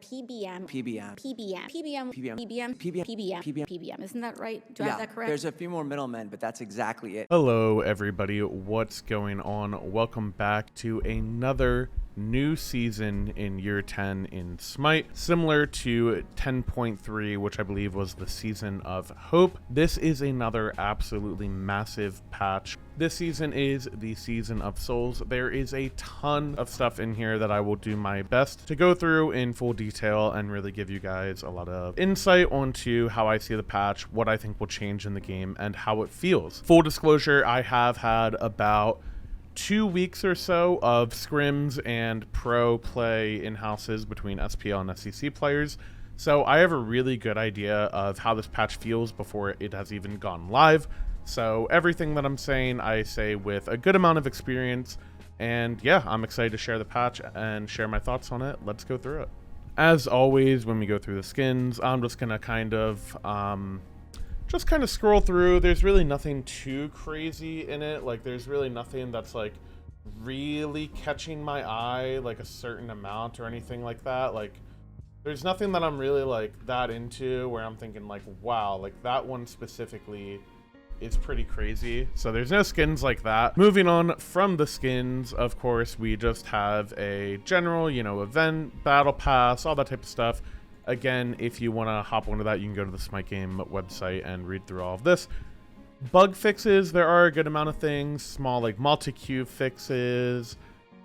PBM. PBM. PBM. PBM. PBM. PBM. PBM. PBM. PBM. PBM. Isn't that right? Do I have that correct? There's a few more middlemen, but that's exactly it. Hello everybody, what's going on? Welcome back to another new season in year 10 in Smite, similar to 10.3, which I believe was the season of Hope. This is another absolutely massive patch. This season is the season of Souls. There is a ton of stuff in here that I will do my best to go through in full detail and really give you guys a lot of insight onto how I see the patch, what I think will change in the game, and how it feels. Full disclosure, I have had about 2 weeks or so of scrims and pro play in houses between SPL and SCC players, so I have a really good idea of how this patch feels before it has even gone live. So everything that I'm saying, I say with a good amount of experience, and yeah, I'm excited to share the patch and share my thoughts on it. Let's go through it. As always, when we go through the skins, I'm just gonna kind of scroll through. There's really nothing too crazy in it. Like, there's really nothing that's like really catching my eye, like a certain amount or anything like that. Like, there's nothing that I'm really like that into where I'm thinking like, wow, like that one specifically is pretty crazy. So there's no skins like that. Moving on from the skins, of course, we just have a general, event, battle pass, all that type of stuff. Again, if you want to hop onto that, you can go to the Smite game website and read through all of this. Bug fixes, there are a good amount of things. Small, like, multi-queue fixes.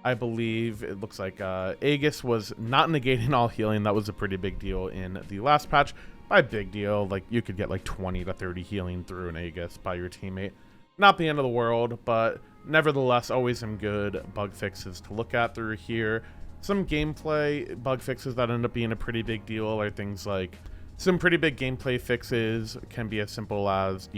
I believe it looks like Aegis was not negating all healing. That was a pretty big deal in the last patch. By big deal, like, you could get like 20 to 30 healing through an Aegis by your teammate. Not the end of the world, but nevertheless, always some good bug fixes to look at through here. Some gameplay bug fixes that end up being a pretty big deal are things like some pretty big gameplay fixes can be as simple as,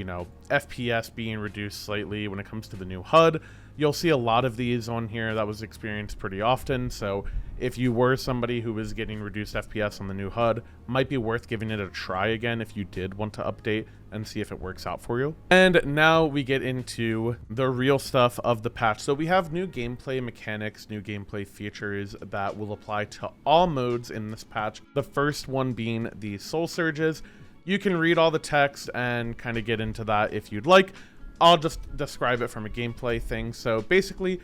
FPS being reduced slightly when it comes to the new HUD. You'll see a lot of these on here. That was experienced pretty often. So if you were somebody who was getting reduced FPS on the new HUD, might be worth giving it a try again if you did want to update and see if it works out for you. And now we get into the real stuff of the patch. So we have new gameplay mechanics, new gameplay features that will apply to all modes in this patch. The first one being the soul surges. You can read all the text and kind of get into that if you'd like. I'll just describe it from a gameplay thing. So basically,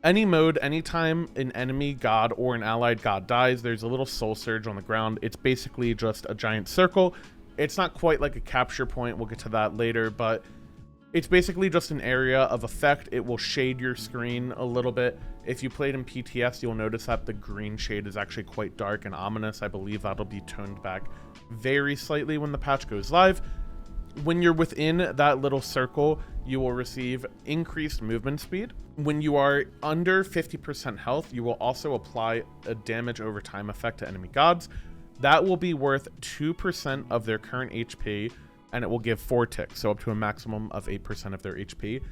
any mode, anytime an enemy god or an allied god dies, there's a little soul surge on the ground. It's basically just a giant circle. It's not quite like a capture point. We'll get to that later, but it's basically just an area of effect. It will shade your screen a little bit. If you played in PTS, you'll notice that the green shade is actually quite dark and ominous. I believe that'll be toned back very slightly when the patch goes live. When you're within that little circle, you will receive increased movement speed. When you are under 50% health, you will also apply a damage over time effect to enemy gods. That will be worth 2% of their current HP, and it will give 4 ticks, so up to a maximum of 8% of their HP.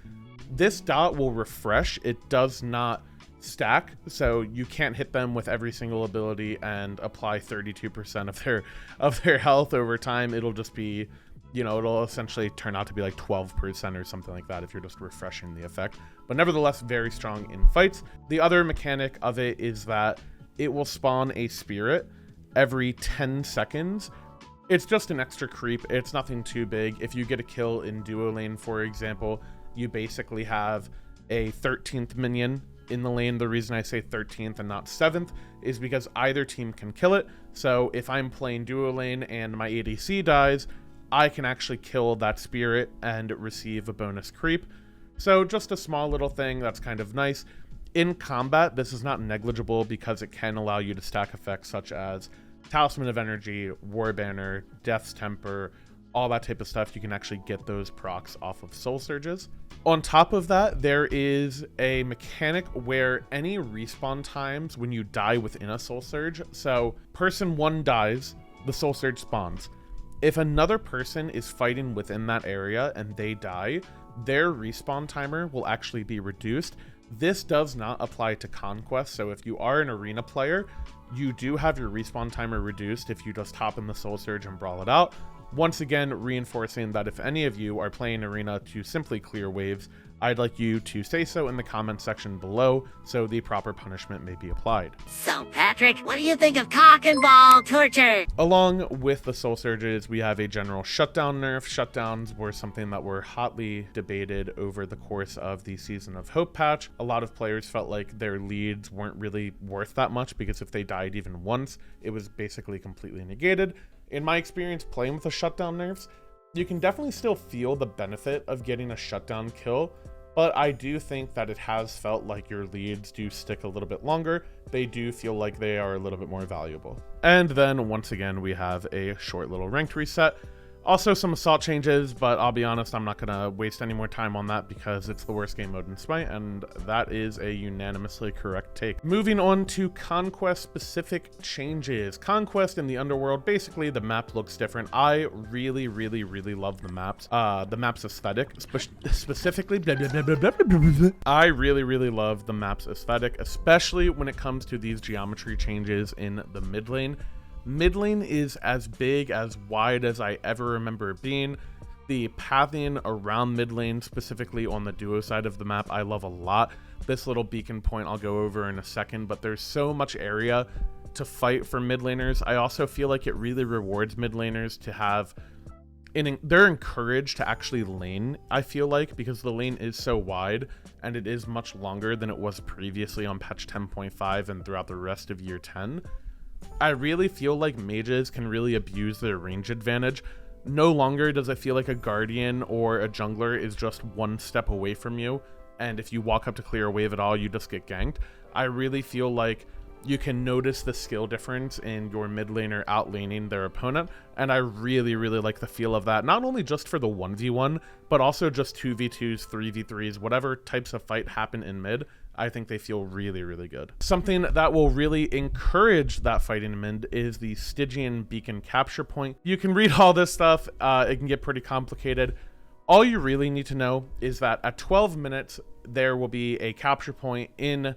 This dot will refresh. It does not stack, so you can't hit them with every single ability and apply 32% of their health over time. It'll just be, it'll essentially turn out to be like 12% or something like that if you're just refreshing the effect. But nevertheless, very strong in fights. The other mechanic of it is that it will spawn a spirit every 10 seconds. It's just an extra creep. It's nothing too big. If you get a kill in duo lane, for example, you basically have a 13th minion in the lane. The reason I say 13th and not 7th is because either team can kill it. So if I'm playing duo lane and my ADC dies, I can actually kill that spirit and receive a bonus creep. So just a small little thing that's kind of nice. In combat, this is not negligible because it can allow you to stack effects such as Talisman of Energy, War Banner, Death's Temper, all that type of stuff. You can actually get those procs off of soul surges. On top of that, there is a mechanic where any respawn times when you die within a soul surge, so person 1 dies, the soul surge spawns. If another person is fighting within that area and they die, their respawn timer will actually be reduced. This does not apply to Conquest, so if you are an arena player, you do have your respawn timer reduced if you just hop in the soul surge and brawl it out. Once again, reinforcing that if any of you are playing Arena to simply clear waves, I'd like you to say so in the comment section below so the proper punishment may be applied. So, Patrick, what do you think of cock and ball torture? Along with the Soul Surges, we have a general shutdown nerf. Shutdowns were something that were hotly debated over the course of the Season of Hope patch. A lot of players felt like their leads weren't really worth that much because if they died even once, it was basically completely negated. In my experience playing with the shutdown nerfs, you can definitely still feel the benefit of getting a shutdown kill, but I do think that it has felt like your leads do stick a little bit longer. They do feel like they are a little bit more valuable. And then once again, we have a short little ranked reset. Also some assault changes, but I'll be honest, I'm not gonna waste any more time on that because it's the worst game mode in Smite, and that is a unanimously correct take. Moving on to Conquest specific changes. Conquest in the Underworld, basically the map looks different. I really love the maps. The map's aesthetic, specifically, I really love the map's aesthetic, especially when it comes to these geometry changes in the mid lane. Mid lane is as big, as wide as I ever remember it being. The pathing around mid lane, specifically on the duo side of the map, I love a lot. This little beacon point I'll go over in a second, but there's so much area to fight for mid laners. I also feel like it really rewards mid laners to have, they're encouraged to actually lane, I feel like, because the lane is so wide and it is much longer than it was previously on patch 10.5 and throughout the rest of year 10. I really feel like mages can really abuse their range advantage. No longer does it feel like a guardian or a jungler is just one step away from you, and if you walk up to clear a wave at all, you just get ganked. I really feel like you can notice the skill difference in your mid laner outlaning their opponent, and I really like the feel of that, not only just for the 1v1, but also just 2v2s, 3v3s, whatever types of fight happen in mid. I think they feel really good. Something that will really encourage that fighting in mid is the Stygian Beacon capture point. You can read all this stuff, it can get pretty complicated. All you really need to know is that at 12 minutes, there will be a capture point in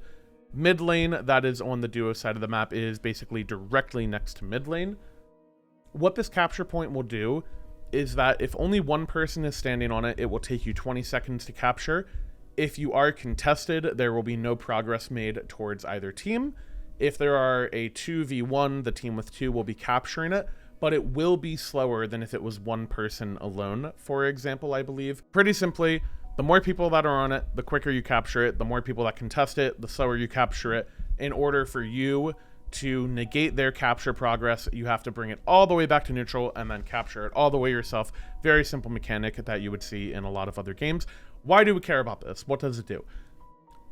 mid lane that is on the duo side of the map. It is basically directly next to mid lane. What this capture point will do is that if only one person is standing on it, it will take you 20 seconds to capture. If you are contested, there will be no progress made towards either team. If there are a 2v1, the team with 2 will be capturing it, but it will be slower than if it was one person alone, for example, I believe. Pretty simply, the more people that are on it, the quicker you capture it. The more people that contest it, the slower you capture it. In order for you to negate their capture progress, you have to bring it all the way back to neutral and then capture it all the way yourself. Very simple mechanic that you would see in a lot of other games. Why do we care about this? What does it do?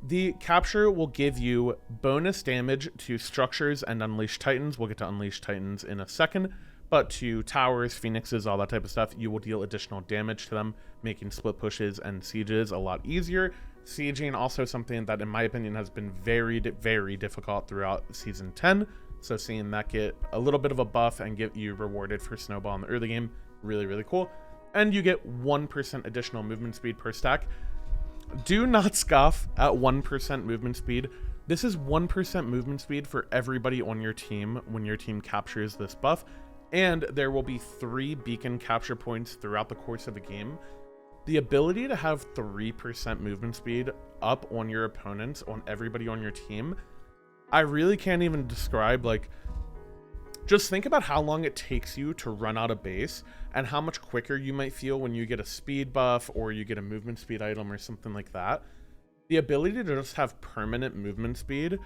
The capture will give you bonus damage to structures and Unleashed Titans. We'll get to Unleashed Titans in a second. But to towers, phoenixes, all that type of stuff, you will deal additional damage to them, making split pushes and sieges a lot easier. Sieging also something that, in my opinion, has been very difficult throughout Season 10. So seeing that get a little bit of a buff and get you rewarded for Snowball in the early game, really cool. And you get 1% additional movement speed per stack. Do not scoff at 1% movement speed. This is 1% movement speed for everybody on your team when your team captures this buff. And there will be 3 beacon capture points throughout the course of the game. The ability to have 3% movement speed up on your opponents, on everybody on your team, I really can't even describe. Like, just think about how long it takes you to run out of base and how much quicker you might feel when you get a speed buff or you get a movement speed item or something like that. The ability to just have permanent movement speed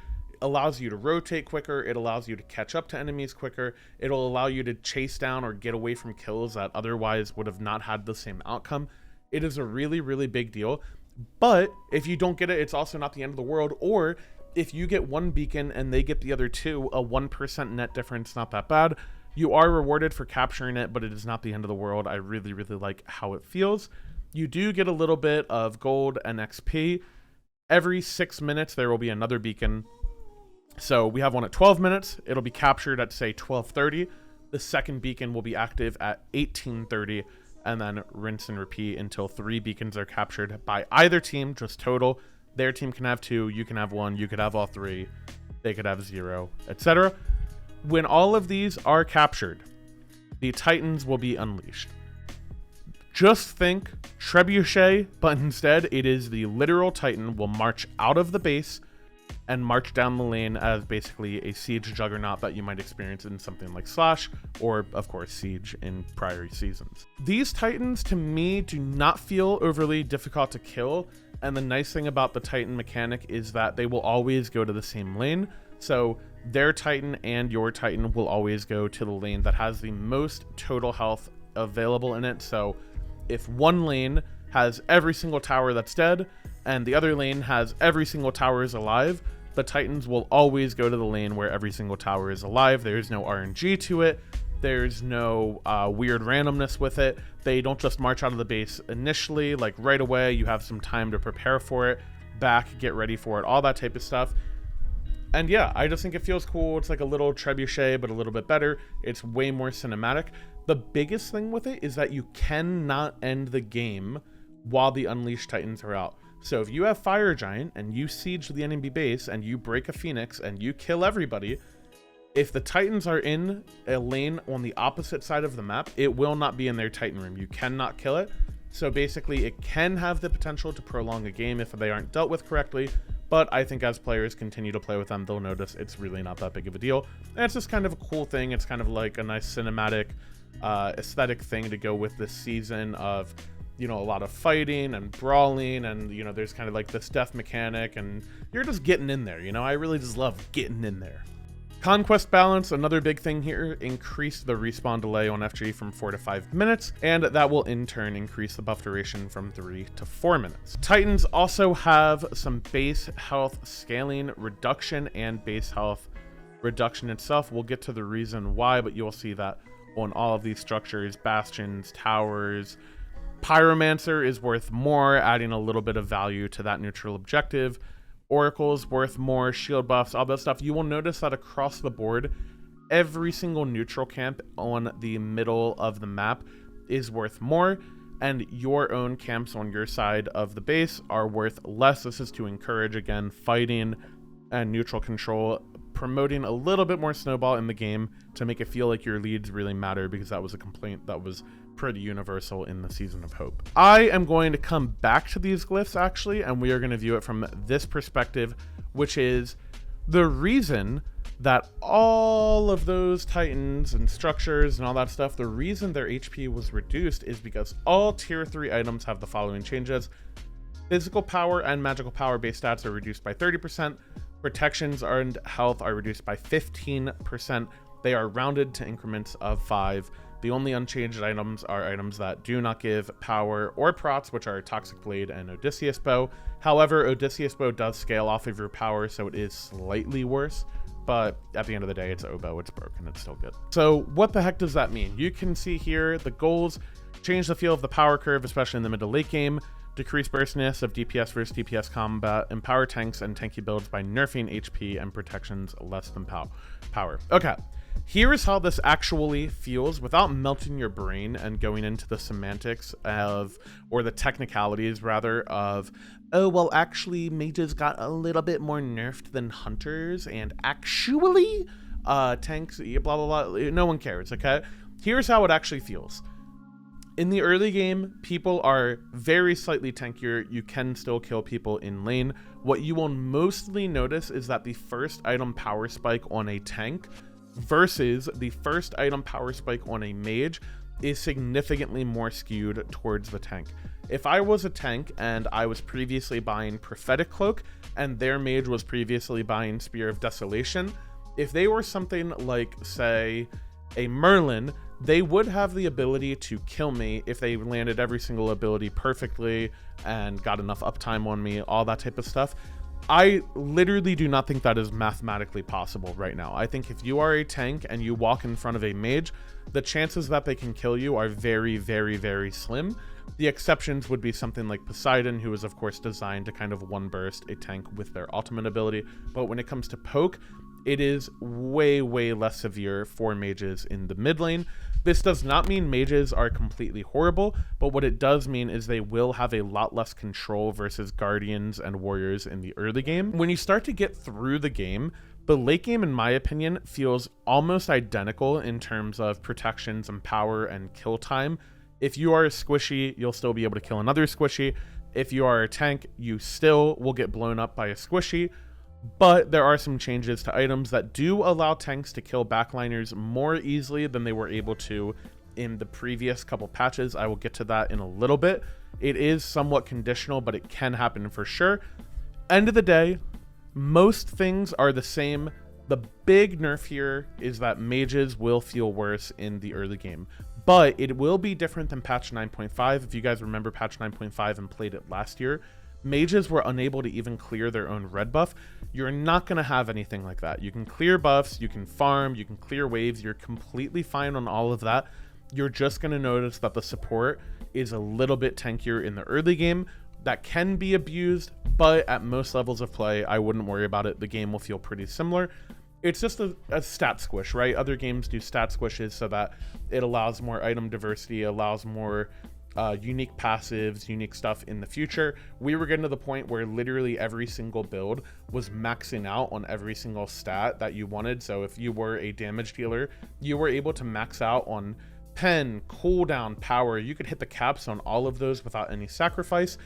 allows you to rotate quicker. It allows you to catch up to enemies quicker. It'll allow you to chase down or get away from kills that otherwise would have not had the same outcome. It is a really big deal. But if you don't get it, it's also not the end of the world. Or if you get one beacon and they get the other 2, a 1% net difference, not that bad. You are rewarded for capturing it, but it is not the end of the world. I really like how it feels. You do get a little bit of gold and XP. Every 6 minutes, there will be another beacon. So we have one at 12 minutes. It'll be captured at, say, 12:30. The second beacon will be active at 18:30, and then rinse and repeat until 3 beacons are captured by either team, just total. Their team can have 2, you can have 1, you could have all 3, they could have 0, etc. When all of these are captured, the Titans will be unleashed. Just think Trebuchet, but instead it is the literal Titan will march out of the base and march down the lane as basically a siege juggernaut that you might experience in something like Slash or, of course, Siege in prior seasons. These Titans, to me, do not feel overly difficult to kill, and the nice thing about the Titan mechanic is that they will always go to the same lane, so their Titan and your Titan will always go to the lane that has the most total health available in it. So if one lane has every single tower that's dead, and the other lane has every single tower is alive, the Titans will always go to the lane where every single tower is alive. There's no RNG to it. There's no weird randomness with it. They don't just march out of the base initially, like right away. You have some time to prepare for it, back, get ready for it, all that type of stuff. And yeah, I just think it feels cool. It's like a little Trebuchet, but a little bit better. It's way more cinematic. The biggest thing with it is that you cannot end the game while the Unleashed Titans are out. So if you have Fire Giant and you siege the enemy base and you break a Phoenix and you kill everybody, if the Titans are in a lane on the opposite side of the map, it will not be in their Titan room. You cannot kill it. So basically it can have the potential to prolong a game if they aren't dealt with correctly, but I think as players continue to play with them, they'll notice it's really not that big of a deal. And it's just kind of a cool thing. It's kind of like a nice cinematic aesthetic thing to go with this season of, you know, a lot of fighting and brawling, and, you know, there's kind of like this death mechanic, and you're just getting in there, you know. I really just love getting in there. Conquest balance, another big thing here, increase the respawn delay on FG from 4 to 5 minutes, and that will in turn increase the buff duration from 3 to 4 minutes. Titans also have some base health scaling reduction and base health reduction itself. We'll get to the reason why, but you'll see that on all of these structures, bastions, towers. Pyromancer is worth more, adding a little bit of value to that neutral objective. Oracle's worth more, shield buffs, all that stuff. You will notice that across the board, every single neutral camp on the middle of the map is worth more, and your own camps on your side of the base are worth less. This is to encourage, again, fighting and neutral control, promoting a little bit more snowball in the game to make it feel like your leads really matter, because that was a complaint that was pretty universal in the Season of Hope. I am going to come back to these glyphs actually, and we are going to view it from this perspective, which is the reason that all of those Titans and structures and all that stuff, the reason their HP was reduced is because all tier 3 items have the following changes. Physical power and magical power base stats are reduced by 30%. Protections and health are reduced by 15%. They are rounded to increments of 5. The only unchanged items are items that do not give power or prots, which are Toxic Blade and Odysseus Bow. However, Odysseus Bow does scale off of your power, so it is slightly worse. But at the end of the day, it's Oboe, it's broken, it's still good. So what the heck does that mean? You can see here the goals change the feel of the power curve, especially in the mid to late game. Decrease burstness of DPS versus DPS combat, empower tanks and tanky builds by nerfing HP and protections less than power. Okay, here is how this actually feels without melting your brain and going into the semantics of, or the technicalities rather, of, oh, well, actually, mages got a little bit more nerfed than hunters, and actually, tanks, blah, blah, blah, no one cares, okay? Here's how it actually feels. In the early game, people are very slightly tankier. You can still kill people in lane. What you will mostly notice is that the first item power spike on a tank versus the first item power spike on a mage is significantly more skewed towards the tank. If I was a tank and I was previously buying Prophetic Cloak and their mage was previously buying Spear of Desolation, if they were something like, say, a Merlin, they would have the ability to kill me if they landed every single ability perfectly and got enough uptime on me, all that type of stuff. I literally do not think that is mathematically possible right now. I think if you are a tank and you walk in front of a mage, the chances that they can kill you are very, very, very slim. The exceptions would be something like Poseidon, who is of course designed to kind of one burst a tank with their ultimate ability. But when it comes to poke, it is way, way less severe for mages in the mid lane. This does not mean mages are completely horrible, but what it does mean is they will have a lot less control versus guardians and warriors in the early game. When you start to get through the game, The late game, in my opinion, feels almost identical in terms of protections and power and kill time. If you are a squishy, you'll still be able to kill another squishy. If you are a tank, you still will get blown up by a squishy. But there are some changes to items that do allow tanks to kill backliners more easily than they were able to in the previous couple patches. I will get to that in a little bit. It is somewhat conditional, but it can happen for sure. End of the day, most things are the same. The big nerf here is that mages will feel worse in the early game, but it will be different than patch 9.5. If you guys remember patch 9.5 and played it last year, mages were unable to even clear their own red buff. You're not going to have anything like that. You can clear buffs, you can farm, you can clear waves. You're completely fine on all of that. You're just going to notice that the support is a little bit tankier in the early game. That can be abused, but at most levels of play, I wouldn't worry about it. The game will feel pretty similar. It's just a stat squish, right? Other games do stat squishes so that it allows more item diversity, allows more unique passives, unique stuff in the future. We were getting to the point where literally every single build was maxing out on every single stat that you wanted. So if you were a damage dealer, you were able to max out on pen, cooldown, power. You could hit the caps on all of those without any sacrifice.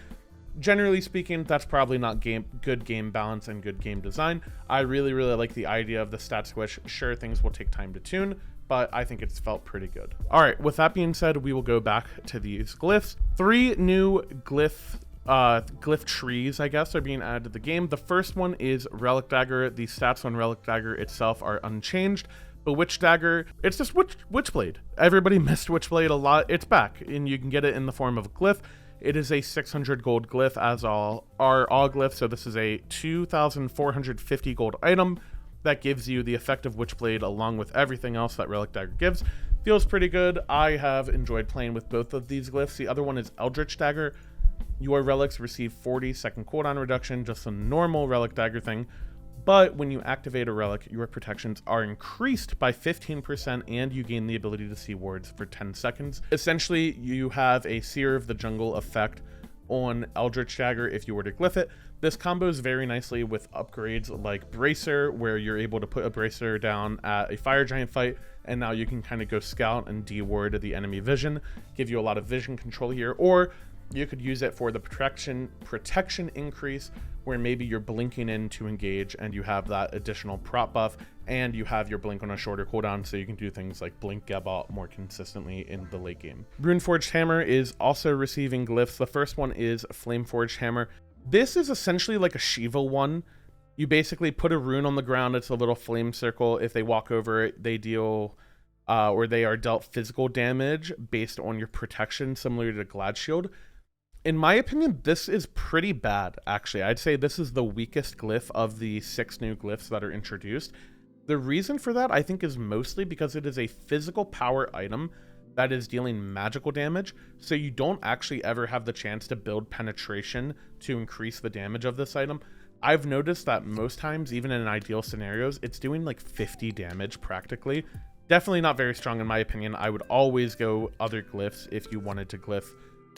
Generally speaking, that's probably not good game balance and good game design. I really like the idea of the stat squish. Sure, things will take time to tune, but I think it's felt pretty good. All right, with that being said, we will go back to these glyphs. 3 new glyph trees, I guess, are being added to the game. The first one is Relic Dagger. The stats on Relic Dagger itself are unchanged. But Witch Dagger, it's just Witchblade. Everybody missed Witchblade a lot. It's back, and you can get it in the form of a glyph. It is a 600 gold glyph, as all glyphs, so this is a 2,450 gold item that gives you the effect of Witchblade along with everything else that Relic Dagger gives. Feels pretty good. I have enjoyed playing with both of these glyphs. The other one is Eldritch Dagger. Your relics receive 40-second cooldown reduction, just a normal Relic Dagger thing. But when you activate a relic, your protections are increased by 15% and you gain the ability to see wards for 10 seconds. Essentially, you have a Seer of the Jungle effect on Eldritch Dagger if you were to glyph it. This combos very nicely with upgrades like Bracer, where you're able to put a Bracer down at a Fire Giant fight, and now you can kind of go scout and de-ward the enemy vision, give you a lot of vision control here. Or you could use it for the protection increase, where maybe you're blinking in to engage and you have that additional prop buff and you have your blink on a shorter cooldown, so you can do things like blink Gebot more consistently in the late game. Runeforged Hammer is also receiving glyphs. The first one is Flameforged Hammer. This is essentially like a Shiva one. You basically put a rune on the ground, it's a little flame circle. If they walk over it, they deal or they are dealt physical damage based on your protection, similar to Glad Shield. In my opinion, this is pretty bad, actually. I'd say this is the weakest glyph of the 6 new glyphs that are introduced. The reason for that, I think, is mostly because it is a physical power item that is dealing magical damage, so you don't actually ever have the chance to build penetration to increase the damage of this item. I've noticed that most times, even in ideal scenarios, it's doing like 50 damage practically. Definitely not very strong in my opinion. I would always go other glyphs if you wanted to glyph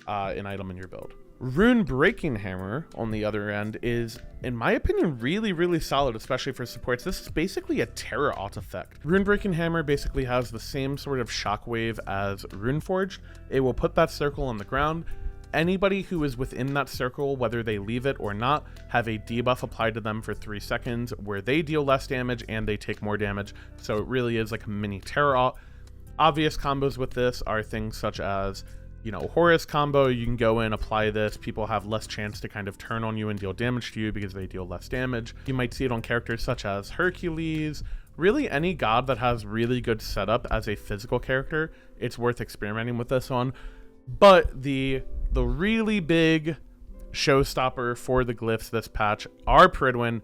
an item in your build. Rune Breaking Hammer, on the other end, is, in my opinion, really solid, especially for supports. This is basically a Terra Alt effect. Rune Breaking Hammer basically has the same sort of shockwave as Runeforged. It will put that circle on the ground. Anybody who is within that circle, whether they leave it or not, have a debuff applied to them for 3 seconds, where they deal less damage and they take more damage. So it really is like a mini Terra Alt. Obvious combos with this are things such as, you know, Horus combo. You can go in, apply this, people have less chance to kind of turn on you and deal damage to you because they deal less damage. You might see it on characters such as Hercules. Really any god that has really good setup as a physical character, it's worth experimenting with this on. But the really big showstopper for the glyphs this patch are Pridwin,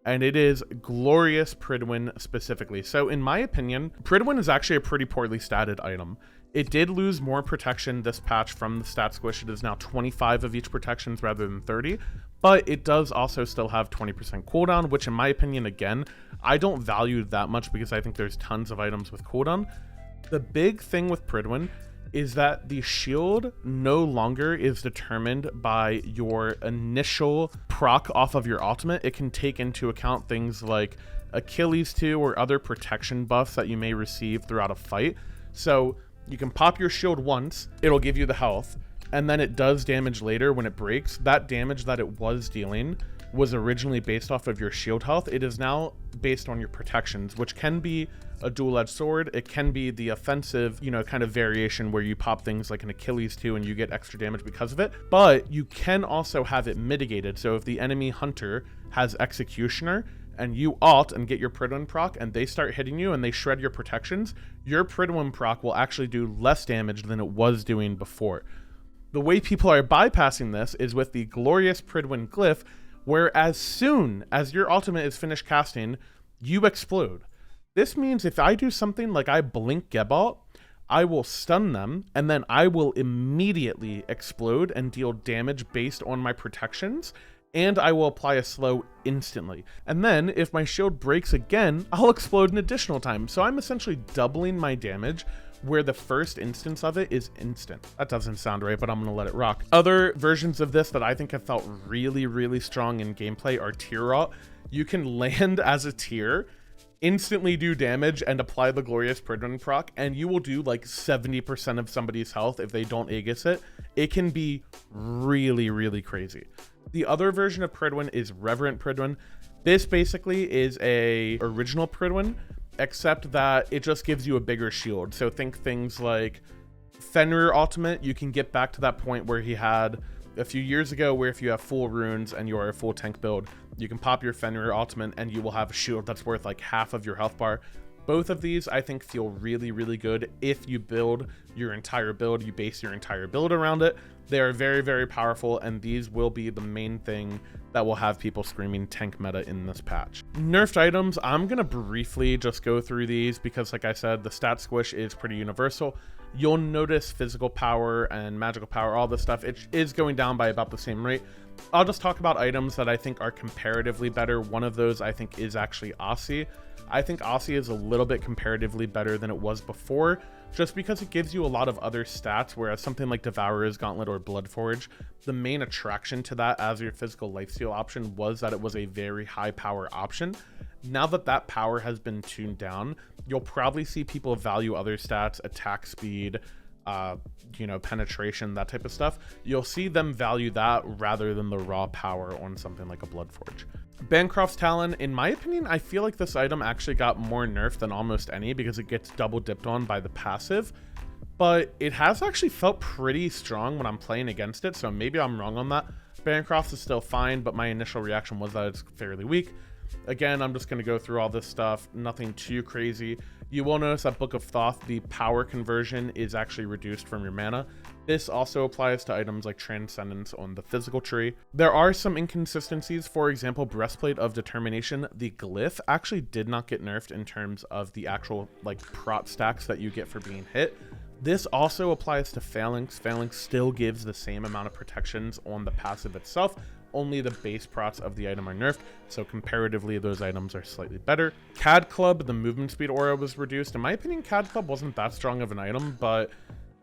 and it is Glorious Pridwin specifically. So in my opinion, Pridwin is actually a pretty poorly statted item. It did lose more protection this patch from the stat squish. It is now 25 of each protections rather than 30, but it does also still have 20% cooldown, which in my opinion, again, I don't value that much because I think there's tons of items with cooldown. The big thing with Pridwin is that the shield no longer is determined by your initial proc off of your ultimate. It can take into account things like Achilles 2, or other protection buffs that you may receive throughout a fight. So you can pop your shield once, it'll give you the health, and then it does damage later when it breaks. That damage that it was dealing was originally based off of your shield health. It is now based on your protections, which can be a dual-edged sword. It can be the offensive, kind of variation where you pop things like an Achilles 2 and you get extra damage because of it. But you can also have it mitigated. So if the enemy hunter has Executioner and you ult and get your Pridwin proc and they start hitting you and they shred your protections, your Pridwin proc will actually do less damage than it was doing before. The way people are bypassing this is with the glorious Pridwin glyph, where as soon as your ultimate is finished casting, you explode. This means if I do something like I blink Gebalt, I will stun them, and then I will immediately explode and deal damage based on my protections, and I will apply a slow instantly. And then, if my shield breaks again, I'll explode an additional time. So I'm essentially doubling my damage, where the first instance of it is instant. That doesn't sound right, but I'm gonna let it rock. Other versions of this that I think have felt really, really strong in gameplay are tier rot. You can land as a tier, instantly do damage, and apply the glorious Pridwin proc, and you will do like 70% of somebody's health if they don't Aegis it. It can be really, really crazy. The other version of Pridwin is Reverent Pridwin. This basically is a original Pridwin, except that it just gives you a bigger shield. So think things like Fenrir ultimate. You can get back to that point where he had a few years ago, where if you have full runes and you are a full tank build, you can pop your Fenrir ultimate and you will have a shield that's worth like half of your health bar. Both of these I think feel really, really good if you build your entire build, you base your entire build around it. They are very, very powerful, and these will be the main thing that will have people screaming tank meta in this patch. Nerfed items, I'm gonna briefly just go through these because like I said, the stat squish is pretty universal. You'll notice physical power and magical power, all this stuff, it is going down by about the same rate. I'll just talk about items that I think are comparatively better. One of those I think is actually Aussie. I think Aussie is a little bit comparatively better than it was before, just because it gives you a lot of other stats, whereas something like Devourer's Gauntlet or Bloodforge, the main attraction to that as your physical lifesteal option was that it was a very high power option. Now that that power has been tuned down, you'll probably see people value other stats, attack speed, penetration, that type of stuff. You'll see them value that rather than the raw power on something like a Bloodforge. Bancroft's Talon, in my opinion, I feel like this item actually got more nerfed than almost any because it gets double dipped on by the passive, but it has actually felt pretty strong when I'm playing against it, so maybe I'm wrong on that. Bancroft is still fine, but my initial reaction was that it's fairly weak. Again, I'm just going to go through all this stuff, nothing too crazy. You will notice that Book of Thoth, the power conversion is actually reduced from your mana. This also applies to items like Transcendence on the physical tree. There are some inconsistencies. For example, Breastplate of Determination, the glyph actually did not get nerfed in terms of the actual prot stacks that you get for being hit. This also applies to Phalanx. Phalanx still gives the same amount of protections on the passive itself, only the base prots of the item are nerfed, so comparatively those items are slightly better. Cad Club, the movement speed aura was reduced. In my opinion, Cad Club wasn't that strong of an item, but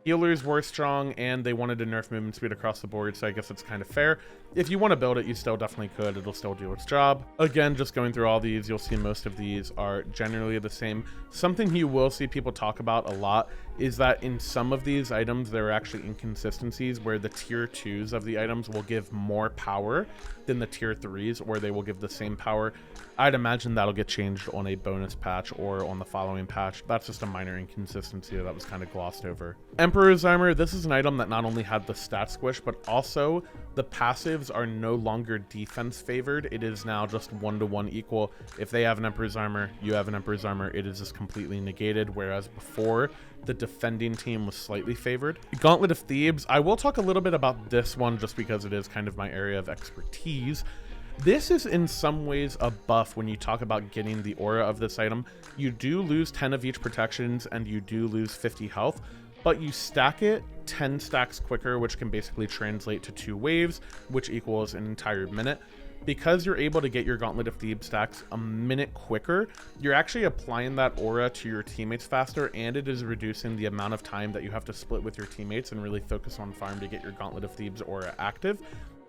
healers were strong and they wanted to nerf movement speed across the board, so I guess it's kind of fair. If you want to build it, you still definitely could. It'll still do its job. Again, just going through all these, you'll see most of these are generally the same. Something you will see people talk about a lot is that in some of these items, there are actually inconsistencies where the tier 2s of the items will give more power than the tier 3s, or they will give the same power. I'd imagine that'll get changed on a bonus patch or on the following patch. That's just a minor inconsistency that was kind of glossed over. Emperor's Armor, this is an item that not only had the stat squish, but also the passives are no longer defense favored. It is now just 1-to-1 equal. If they have an Emperor's Armor, you have an Emperor's Armor, it is just completely negated, whereas before, the defending team was slightly favored. Gauntlet of Thebes, I will talk a little bit about this one just because it is kind of my area of expertise. This is in some ways a buff when you talk about getting the aura of this item. You do lose 10 of each protections and you do lose 50 health, but you stack it 10 stacks quicker, which can basically translate to 2 waves, which equals an entire minute. Because you're able to get your Gauntlet of Thebes stacks a minute quicker, you're actually applying that aura to your teammates faster, and it is reducing the amount of time that you have to split with your teammates and really focus on farm to get your Gauntlet of Thebes aura active.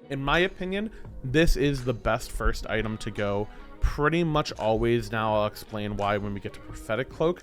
In my opinion, this is the best first item to go pretty much always. Now I'll explain why when we get to Prophetic Cloak.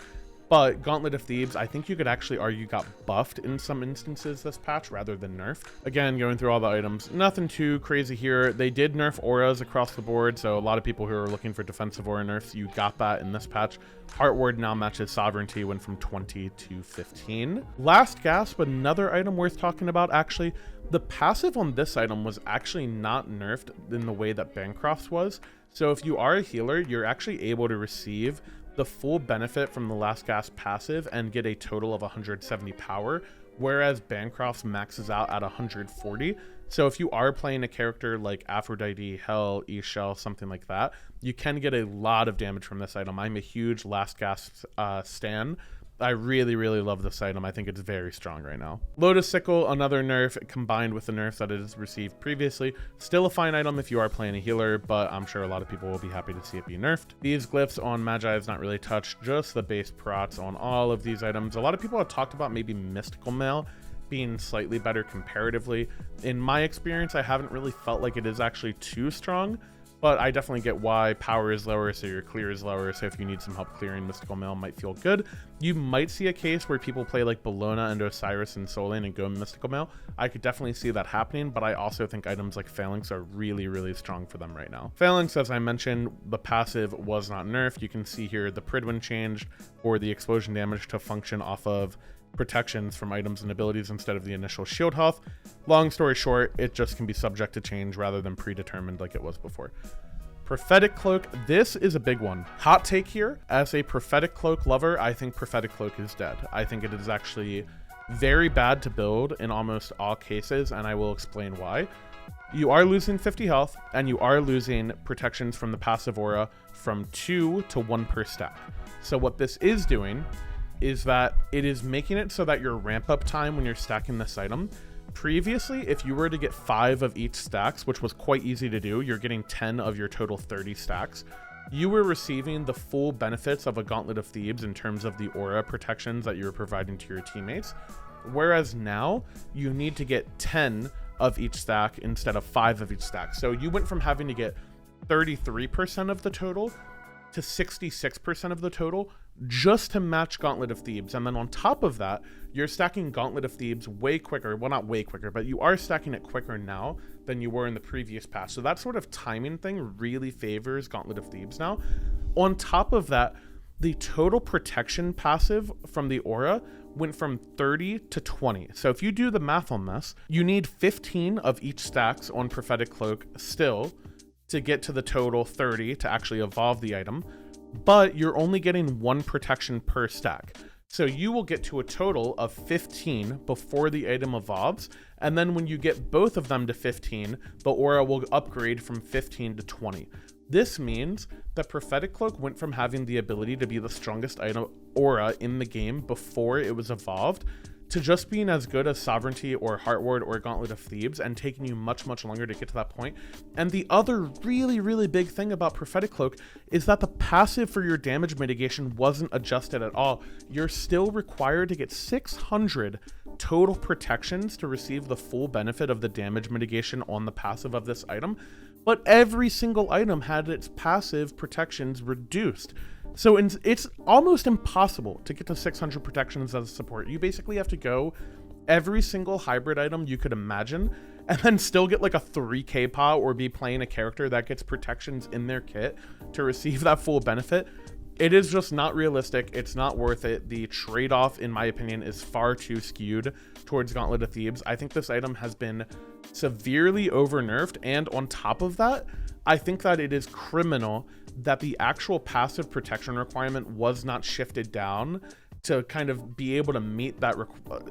But Gauntlet of Thebes, I think you could actually argue got buffed in some instances this patch rather than nerfed. Again, going through all the items, nothing too crazy here. They did nerf auras across the board, so a lot of people who are looking for defensive aura nerfs, you got that in this patch. Heart Ward now matches Sovereignty, went from 20 to 15. Last gasp, another item worth talking about actually. The passive on this item was actually not nerfed in the way that Bancroft's was. So if you are a healer, you're actually able to receive the full benefit from the Last Gasp passive and get a total of 170 power, whereas Bancroft's maxes out at 140. So if you are playing a character like Aphrodite, Hel, Eshel, something like that, you can get a lot of damage from this item. I'm a huge Last Gasp stan. I really, really love this item. I think it's very strong right now. Lotus Sickle, another nerf combined with the nerfs that it has received previously. Still a fine item if you are playing a healer, but I'm sure a lot of people will be happy to see it be nerfed. These glyphs on Magi is not really touched, just the base prots on all of these items. A lot of people have talked about maybe Mystical Mail being slightly better comparatively. In my experience, I haven't really felt like it is actually too strong, but I definitely get why. Power is lower, so your clear is lower, so if you need some help clearing, Mystical Mail might feel good. You might see a case where people play like Bellona and Osiris and Solane and go Mystical Mail. I could definitely see that happening, but I also think items like Phalanx are really, really strong for them right now. Phalanx, as I mentioned, the passive was not nerfed. You can see here the Pridwin changed for the explosion damage to function off of protections from items and abilities instead of the initial shield health. Long story short, it just can be subject to change rather than predetermined like it was before. Prophetic Cloak, this is a big one. Hot take here, as a Prophetic Cloak lover, I think Prophetic Cloak is dead. I think it is actually very bad to build in almost all cases, and I will explain why. You are losing 50 health, and you are losing protections from the passive aura from 2 to 1 per stack. So what this is doing is that it is making it so that your ramp up time when you're stacking this item, previously, if you were to get 5 of each stacks, which was quite easy to do, you're getting 10 of your total 30 stacks. You were receiving the full benefits of a Gauntlet of Thebes in terms of the aura protections that you were providing to your teammates. Whereas now, you need to get 10 of each stack instead of 5 of each stack. So you went from having to get 33% of the total to 66% of the total just to match Gauntlet of Thebes. And then on top of that, you're stacking Gauntlet of Thebes way quicker. Well, not way quicker, but you are stacking it quicker now than you were in the previous patch. So that sort of timing thing really favors Gauntlet of Thebes now. On top of that, the total protection passive from the aura went from 30 to 20. So if you do the math on this, you need 15 of each stacks on Prophetic Cloak still to get to the total 30 to actually evolve the item, but you're only getting 1 protection per stack. So you will get to a total of 15 before the item evolves, and then when you get both of them to 15, the aura will upgrade from 15 to 20. This means that Prophetic Cloak went from having the ability to be the strongest item aura in the game before it was evolved to just being as good as Sovereignty or Heart Ward or Gauntlet of Thebes and taking you much, much longer to get to that point. And the other really, really big thing about Prophetic Cloak is that the passive for your damage mitigation wasn't adjusted at all. You're still required to get 600 total protections to receive the full benefit of the damage mitigation on the passive of this item, but every single item had its passive protections reduced. So it's almost impossible to get to 600 protections as a support. You basically have to go every single hybrid item you could imagine and then still get like a 3k PA or be playing a character that gets protections in their kit to receive that full benefit. It is just not realistic. It's not worth it. The trade-off, in my opinion, is far too skewed towards Gauntlet of Thebes. I think this item has been severely over-nerfed, and on top of that, I think that it is criminal that the actual passive protection requirement was not shifted down to kind of be able to meet that.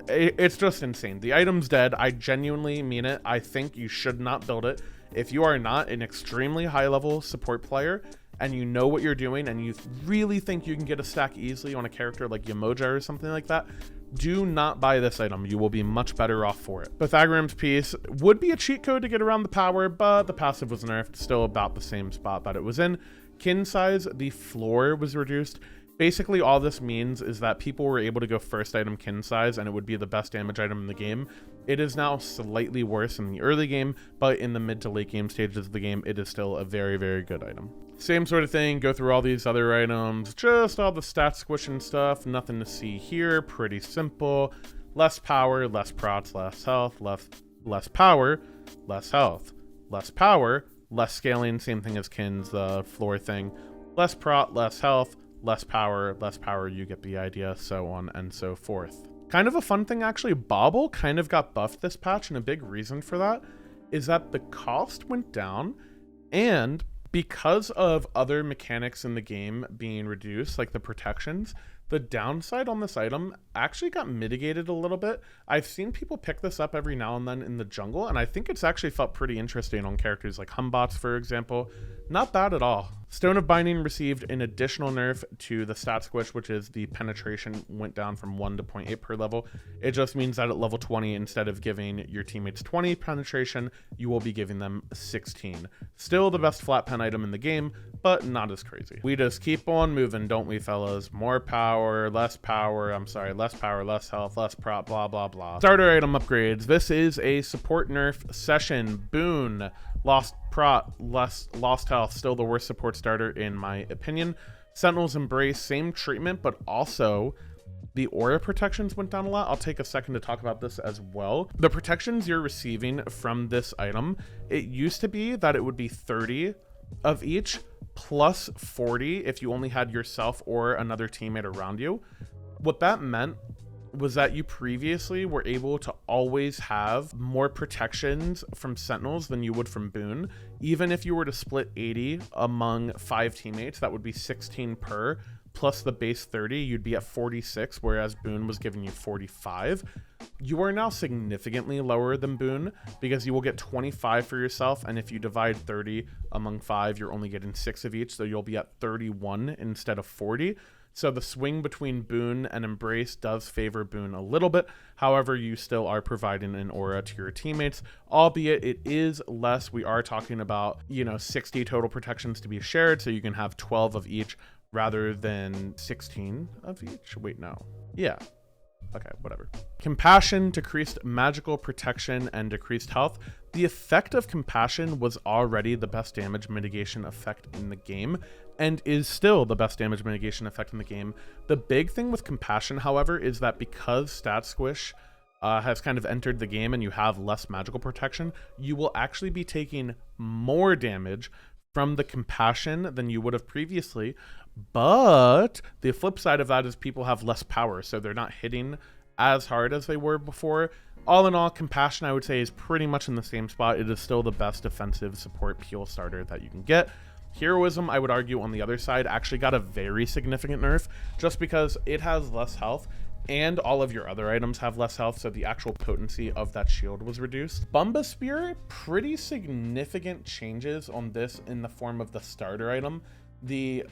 It's just insane. The item's dead. I genuinely mean it. I think you should not build it. If you are not an extremely high-level support player and you know what you're doing and you really think you can get a stack easily on a character like Yamoja or something like that, do not buy this item. You will be much better off for it. Pythagorean's Piece would be a cheat code to get around the power, but the passive was nerfed, still about the same spot that it was in. Kin size, the floor was reduced. Basically, all this means is that people were able to go first item kin size and it would be the best damage item in the game. It is now slightly worse in the early game, but in the mid to late game stages of the game, it is still a very, very good item. Same sort of thing, go through all these other items, just all the stat squishing stuff, nothing to see here, pretty simple. Less power, less prots, less health, less power, less health, less power, less scaling, same thing as Kin's floor thing. Less prot, less health, less power, you get the idea, so on and so forth. Kind of a fun thing actually, Bobble kind of got buffed this patch, and a big reason for that is that the cost went down, and because of other mechanics in the game being reduced, like the protections, the downside on this item actually got mitigated a little bit. I've seen people pick this up every now and then in the jungle, and I think it's actually felt pretty interesting on characters like Humbots, for example. Not bad at all. Stone of Binding received an additional nerf to the stat squish, which is the penetration went down from 1 to 0.8 per level. It just means that at level 20, instead of giving your teammates 20 penetration, you will be giving them 16. Still the best flat pen item in the game, but not as crazy. We just keep on moving, don't we, fellas? More power, less power, less health, less prop, blah, blah, blah. Starter item upgrades. This is a support nerf session. Boon. Lost prot, lost health, still the worst support starter in my opinion. Sentinel's Embrace, same treatment, but also the aura protections went down a lot. I'll take a second to talk about this as well. The protections you're receiving from this item, it used to be that it would be 30 of each plus 40 if you only had yourself or another teammate around you. What that meant was that you previously were able to always have more protections from Sentinels than you would from Boon. Even if you were to split 80 among 5 teammates, that would be 16 per, plus the base 30, you'd be at 46, whereas Boon was giving you 45. You are now significantly lower than Boon because you will get 25 for yourself, and if you divide 30 among 5, you're only getting 6 of each, so you'll be at 31 instead of 40. So the swing between Boon and Embrace does favor Boon a little bit. However, you still are providing an aura to your teammates, albeit it is less. We are talking about, 60 total protections to be shared, so you can have 12 of each rather than 16 of each. Wait, no. Yeah. Okay, whatever. Compassion, decreased magical protection, and decreased health. The effect of Compassion was already the best damage mitigation effect in the game, and is still the best damage mitigation effect in the game. The big thing with Compassion, however, is that because Stat Squish has kind of entered the game and you have less magical protection, you will actually be taking more damage from the Compassion than you would have previously. But the flip side of that is people have less power, so they're not hitting as hard as they were before. All in all, Compassion, I would say, is pretty much in the same spot. It is still the best defensive support peel starter that you can get. Heroism, I would argue, on the other side, actually got a very significant nerf just because it has less health and all of your other items have less health, so the actual potency of that shield was reduced. Bumba Spear, pretty significant changes on this in the form of the starter item. The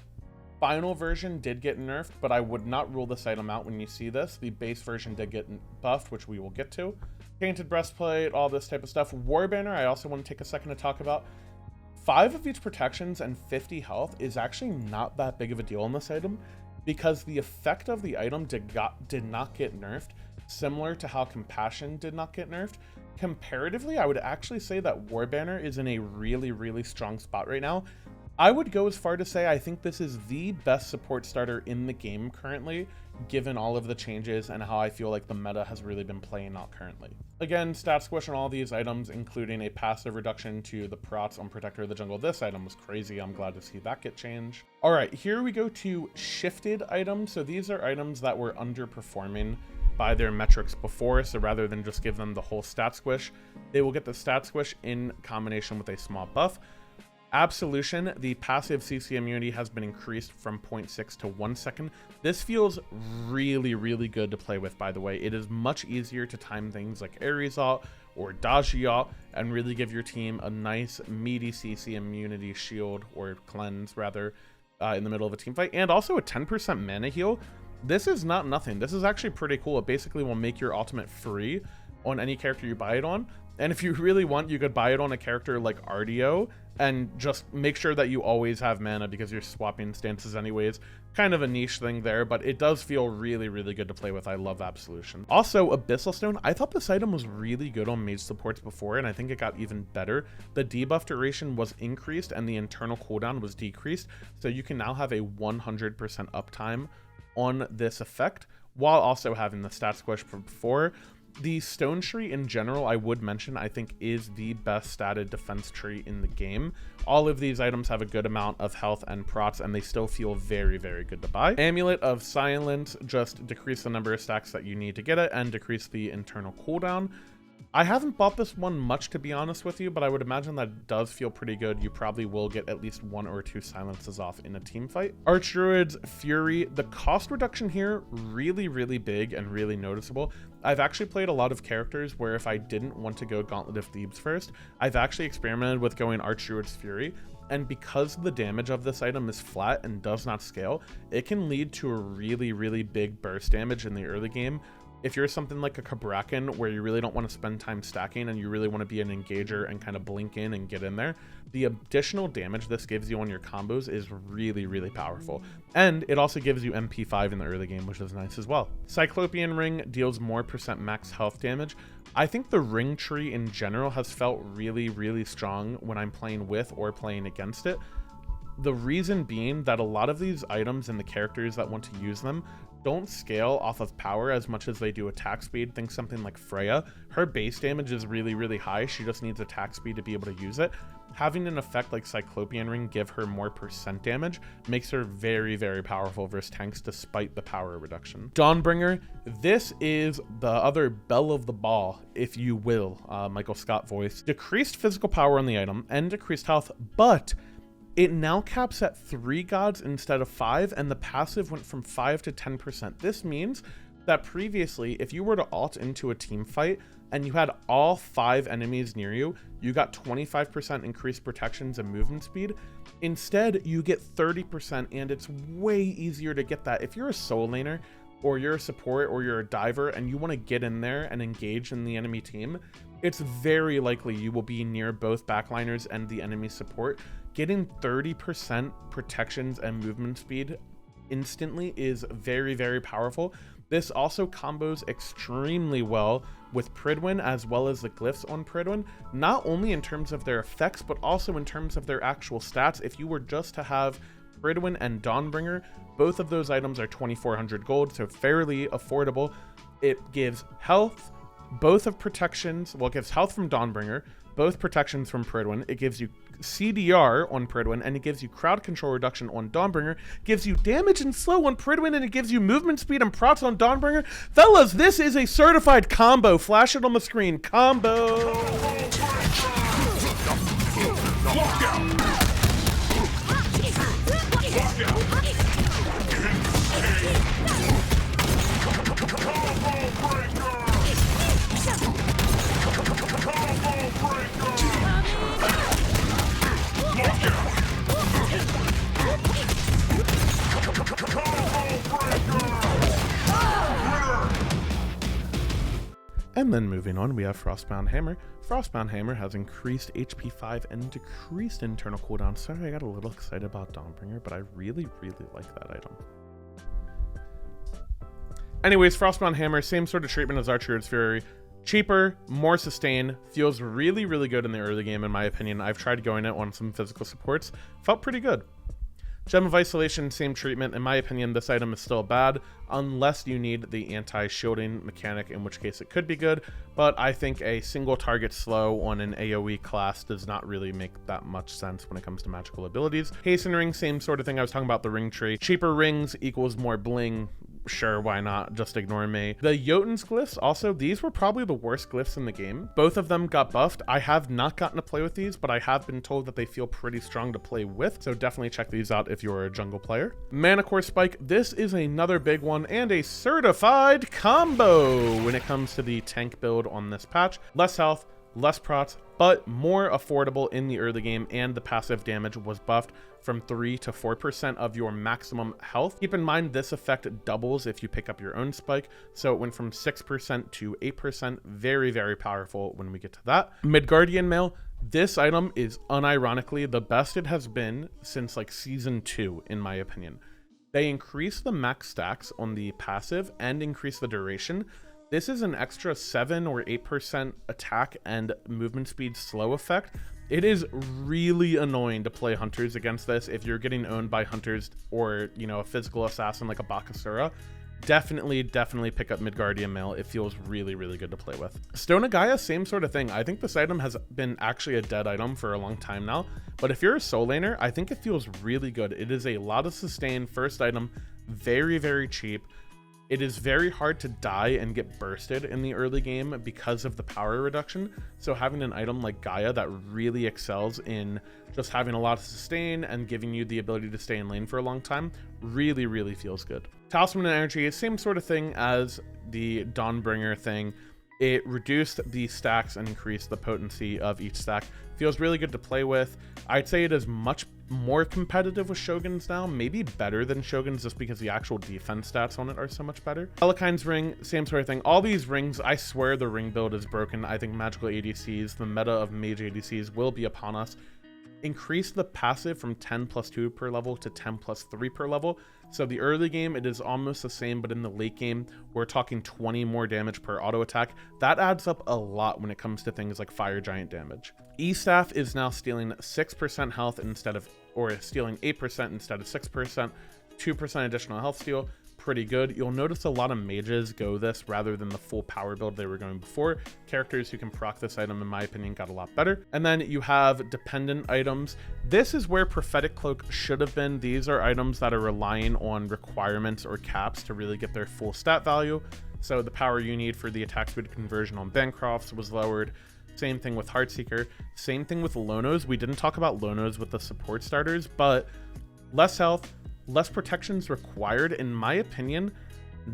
final version did get nerfed, but I would not rule this item out when you see this. The base version did get buffed, which we will get to. Painted Breastplate, all this type of stuff. War Banner, I also want to take a second to talk about. 5 of each protections and 50 health is actually not that big of a deal on this item because the effect of the item did not get nerfed, similar to how Compassion did not get nerfed. Comparatively, I would actually say that War Banner is in a really, really strong spot right now. I would go as far to say I think this is the best support starter in the game currently, given all of the changes and how I feel like the meta has really been playing out currently. Again, stat squish on all these items, including a passive reduction to the prots on Protector of the Jungle. This item was crazy. I'm glad to see that get changed. All right, here we go to shifted items. So these are items that were underperforming by their metrics before, so rather than just give them the whole stat squish, they will get the stat squish in combination with a small buff. Absolution, the passive CC immunity has been increased from 0.6 to 1 second. This feels really, really good to play with, by the way. It is much easier to time things like Ares ult or Dodgy ult and really give your team a nice meaty CC immunity shield, or cleanse rather, in the middle of a team fight. And also a 10% mana heal. This is not nothing. This is actually pretty cool. It basically will make your ultimate free on any character you buy it on. And if you really want, you could buy it on a character like Ardio and just make sure that you always have mana because you're swapping stances anyways. Kind of a niche thing there, but it does feel really, really good to play with. I love Absolution. Also, Abyssal Stone, I thought this item was really good on mage supports before, and I think it got even better. The debuff duration was increased and the internal cooldown was decreased, so you can now have a 100% uptime on this effect while also having the stat squish from before. The stone tree in general, I would mention, I think is the best statted defense tree in the game. All of these items have a good amount of health and procs, and they still feel very, very good to buy. Amulet of Silence, just decrease the number of stacks that you need to get it and decrease the internal cooldown. I haven't bought this one much, to be honest with you, but I would imagine that it does feel pretty good. You probably will get at least 1 or 2 silences off in a team fight. Archdruid's Fury, the cost reduction here, really, really big and really noticeable. I've actually played a lot of characters where if I didn't want to go Gauntlet of Thebes first, I've actually experimented with going Archdruid's Fury. And because the damage of this item is flat and does not scale, it can lead to a really, really big burst damage in the early game. If you're something like a Kabrakan where you really don't want to spend time stacking and you really want to be an engager and kind of blink in and get in there, the additional damage this gives you on your combos is really, really powerful. And it also gives you MP5 in the early game, which is nice as well. Cyclopean Ring deals more % max health damage. I think the ring tree in general has felt really, really strong when I'm playing with or playing against it. The reason being that a lot of these items and the characters that want to use them don't scale off of power as much as they do attack speed. Think something like Freya. Her base damage is really, really high. She just needs attack speed to be able to use it. Having an effect like Cyclopean Ring give her more % damage makes her very, very powerful versus tanks despite the power reduction. Dawnbringer, this is the other belle of the ball, if you will, Michael Scott voice. Decreased physical power on the item and decreased health, but it now caps at 3 gods instead of 5, and the passive went from 5 to 10%. This means that previously, if you were to ult into a team fight and you had all 5 enemies near you, you got 25% increased protections and movement speed. Instead, you get 30%, and it's way easier to get that. If you're a soul laner, or you're a support, or you're a diver, and you want to get in there and engage in the enemy team, it's very likely you will be near both backliners and the enemy support. Getting 30% protections and movement speed instantly is very, very powerful. This also combos extremely well with Pridwin as well as the glyphs on Pridwin, not only in terms of their effects, but also in terms of their actual stats. If you were just to have Pridwin and Dawnbringer, both of those items are 2,400 gold, so fairly affordable. It gives health, both of protections, well, it gives health from Dawnbringer, both protections from Pridwin. It gives you CDR on Pridwin, and it gives you crowd control reduction on Dawnbringer, gives you damage and slow on Pridwin, and it gives you movement speed and procs on Dawnbringer. Fellas, this is a certified combo. Flash it on the screen. Combo. And then moving on, we have Frostbound Hammer. Frostbound Hammer has increased HP 5 and decreased internal cooldown. Sorry, I got a little excited about Dawnbringer, but I really, really like that item. Anyways, Frostbound Hammer, same sort of treatment as Archdruid's Fury. Cheaper, more sustain, feels really, really good in the early game in my opinion. I've tried going it on some physical supports, felt pretty good. Gem of Isolation, same treatment. In my opinion, this item is still bad unless you need the anti-shielding mechanic, in which case it could be good, but I think a single target slow on an AoE class does not really make that much sense when it comes to magical abilities. Hasten Ring, same sort of thing. I was talking about the ring tree. Cheaper rings equals more bling. Sure, why not? Just ignore me. The Jotun's glyphs, also, these were probably the worst glyphs in the game. Both of them got buffed. I have not gotten to play with these, but I have been told that they feel pretty strong to play with, so definitely check these out if you're a jungle player. Mana Core Spike, this is another big one and a certified combo when it comes to the tank build on this patch. Less health, less prots, but more affordable in the early game, and the passive damage was buffed from 3 to 4% of your maximum health. Keep in mind, this effect doubles if you pick up your own spike, so it went from 6% to 8%. Very, very powerful when we get to that. Midgardian Mail, This item is unironically the best it has been since like season 2, in my opinion. They increase the max stacks on the passive and increase the duration. This is an extra 7 or 8% attack and movement speed slow effect. It is really annoying to play hunters against this if you're getting owned by hunters or, you know, a physical assassin like a Bakasura. Definitely pick up Midgardian Mail. It feels really good to play with. Stone of Gaia, same sort of thing. I think this item has been actually a dead item for a long time now, but if you're a soul laner, I think it feels really good. It is a lot of sustain first item, very cheap. It is very hard to die and get bursted in the early game because of the power reduction. So having an item like Gaia that really excels in just having a lot of sustain and giving you the ability to stay in lane for a long time really feels good. Talisman and Energy is same sort of thing as the Dawnbringer thing. It reduced the stacks and increased the potency of each stack. Feels really good to play with. I'd say it is much more competitive with Shoguns now, maybe better than Shoguns just because the actual defense stats on it are so much better. Pelican's Ring, same sort of thing. All these rings, I swear the ring build is broken. I think magical ADCs, the meta of mage ADCs will be upon us. Increase the passive from 10+2 per level to 10+3 per level. So the early game, it is almost the same, but in the late game, we're talking 20 more damage per auto attack. That adds up a lot when it comes to things like Fire Giant damage. E-Staff is now stealing 6% health instead of, or stealing 8% instead of 6%, 2% additional health steal. Pretty good. You'll notice a lot of mages go this rather than the full power build they were going before. Characters who can proc this item, in my opinion, got a lot better. And then you have dependent items. This is where Prophetic Cloak should have been. These are items that are relying on requirements or caps to really get their full stat value. So the power you need for the attack speed conversion on Bancrofts was lowered. Same thing with Heartseeker. Same thing with Lonos. We didn't talk about Lonos with the support starters, but less health, less protections required, in my opinion,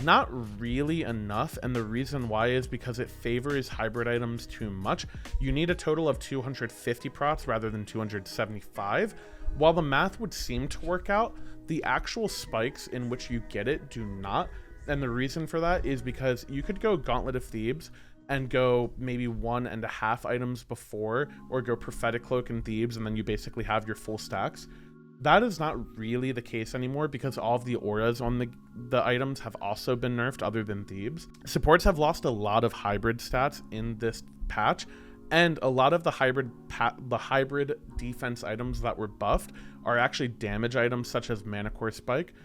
not really enough. And the reason why is because it favors hybrid items too much. You need a total of 250 procs rather than 275. While the math would seem to work out, the actual spikes in which you get it do not. And the reason for that is because you could go Gauntlet of Thebes and go maybe 1.5 items before, or go Prophetic Cloak and Thebes, and then you basically have your full stacks. That is not really the case anymore because all of the auras on the items have also been nerfed other than Thebes. Supports have lost a lot of hybrid stats in this patch, and a lot of the hybrid defense items that were buffed are actually damage items such as Mana Core Spike.